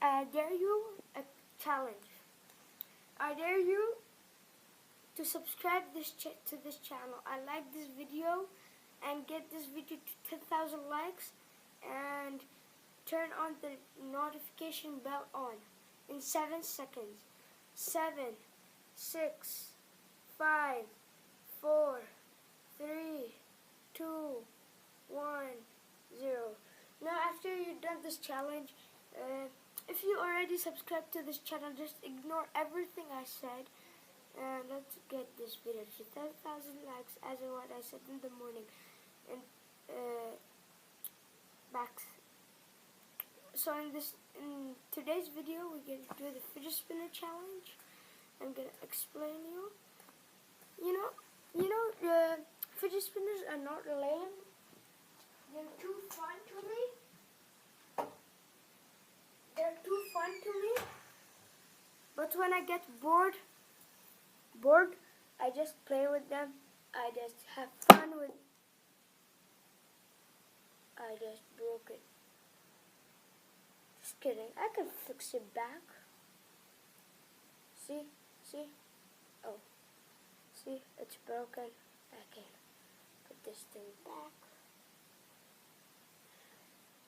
I dare you a challenge. I dare you to subscribe to this channel. I like this video and get this video to 10,000 likes and turn on the notification bell on in 7 seconds. 7, 6, 5, 4, 3, 2, 1, 0. Now after you've done this challenge, if you already subscribed to this channel, just ignore everything I said and let's get this video to 10,000 likes as what I said in the morning. And so in today's video we're going to do the fidget spinner challenge. I'm going to explain you know fidget spinners are not lame. They're too fun to me. But when I get bored, I just play with them. I just have fun with. I just broke it. Just kidding. I can fix it back. See? Oh, see? It's broken. I can put this thing back.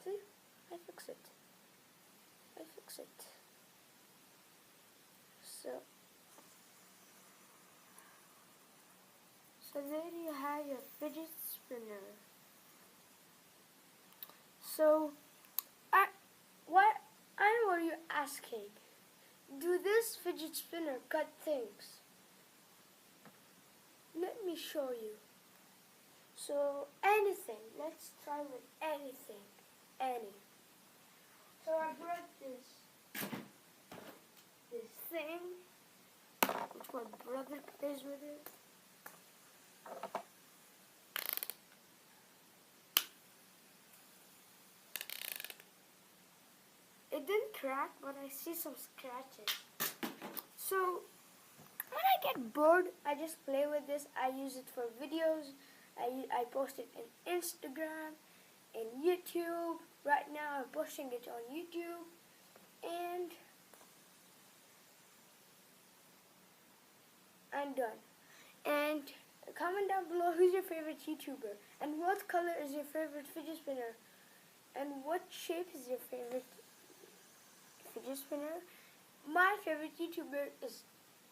See? I fix it. So there you have your fidget spinner. So, I know what you're asking. Do this fidget spinner cut things? Let me show you. So, anything. Let's try with anything. So I brought this thing, which my brother plays with it. It didn't crack, but I see some scratches. So when I get bored, I just play with this. I use it for videos. I post it in Instagram, in YouTube. Right now I'm posting it on YouTube. And I'm done. And comment down below who's your favorite YouTuber and what color is your favorite fidget spinner and what shape is your favorite fidget spinner. My favorite YouTuber is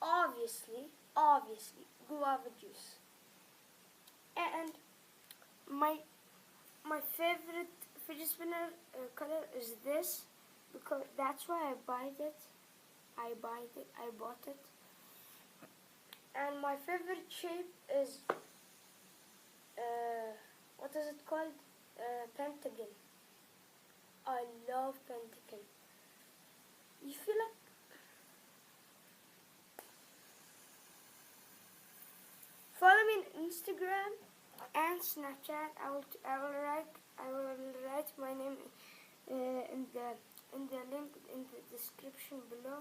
obviously Guava Juice. And my favorite fidget spinner color is this, because that's why I bought it. And my favorite shape is what is it called? Pentagon. I love Pentagon. You feel like follow me on Instagram and Snapchat. I will write my name in the link in the description below.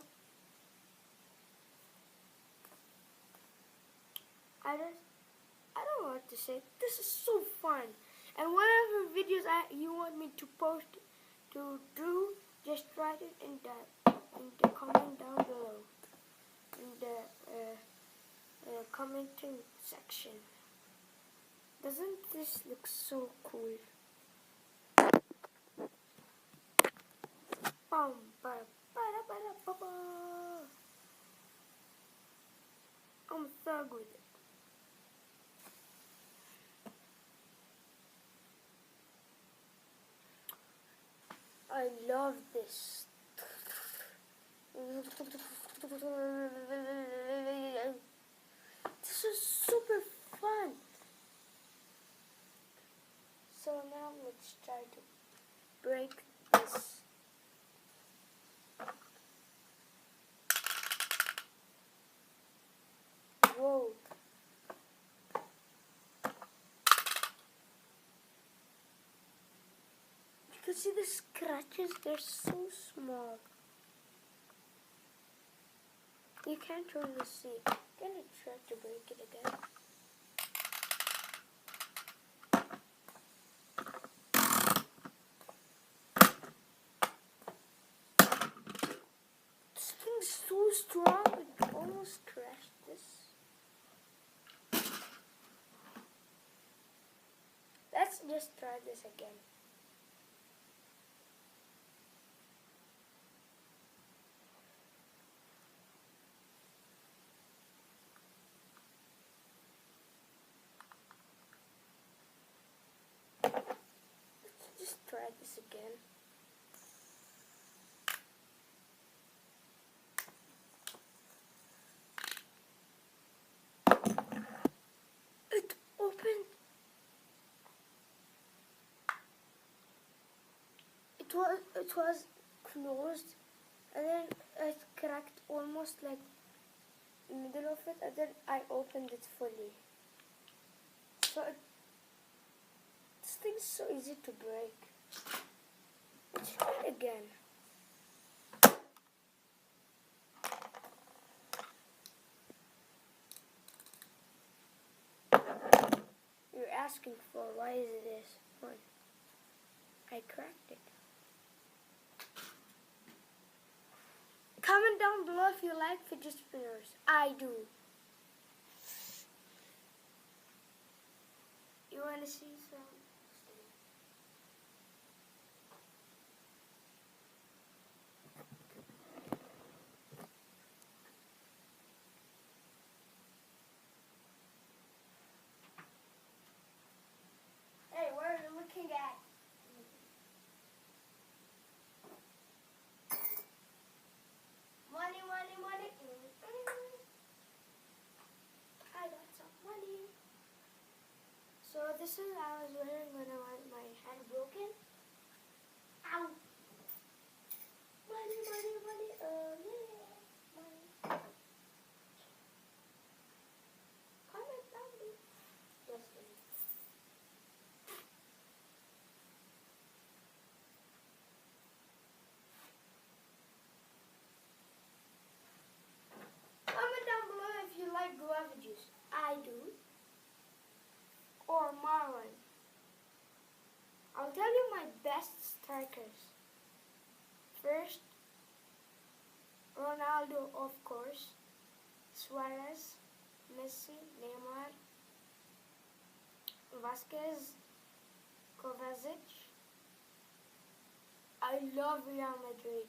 I don't know what to say. This is so fun. And whatever videos you want me to post to do, just write it in the comment down below, in the commenting section. Doesn't this look so cool? Bum, ba, ba, ba, ba, ba. I'm a thug with it. I love this. This is super fun. So now let's try to break this. Whoa. You can see the scratches, they're so small. You can't really see. I'm gonna try to break it again. Let's just try this again. Let's just try this again. It opened. It was closed, and then it cracked almost like middle of it, and then I opened it fully. So this thing is so easy to break. Let's try it again. You're asking for why is it this one? I cracked it. Comment down below if you like fidget spinners. I do. You want to see some? Hey, what are you looking at? Money, money, money. I got some money. So this is what I was wearing when my hand broken. Ow! Money, money, money. Oh yeah, money. Comment down below. Just kidding. Comment down below if you like guava juice. I do. Or Marlon. I'll tell you my best strikers. First, Ronaldo, of course. Suarez, Messi, Neymar, Vasquez, Kovacic. I love Real Madrid.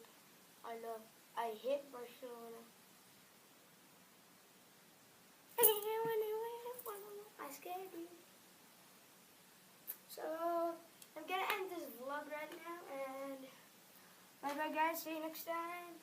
I hate Barcelona. I scared you. So, I'm gonna end this vlog right now, and bye bye guys, see you next time.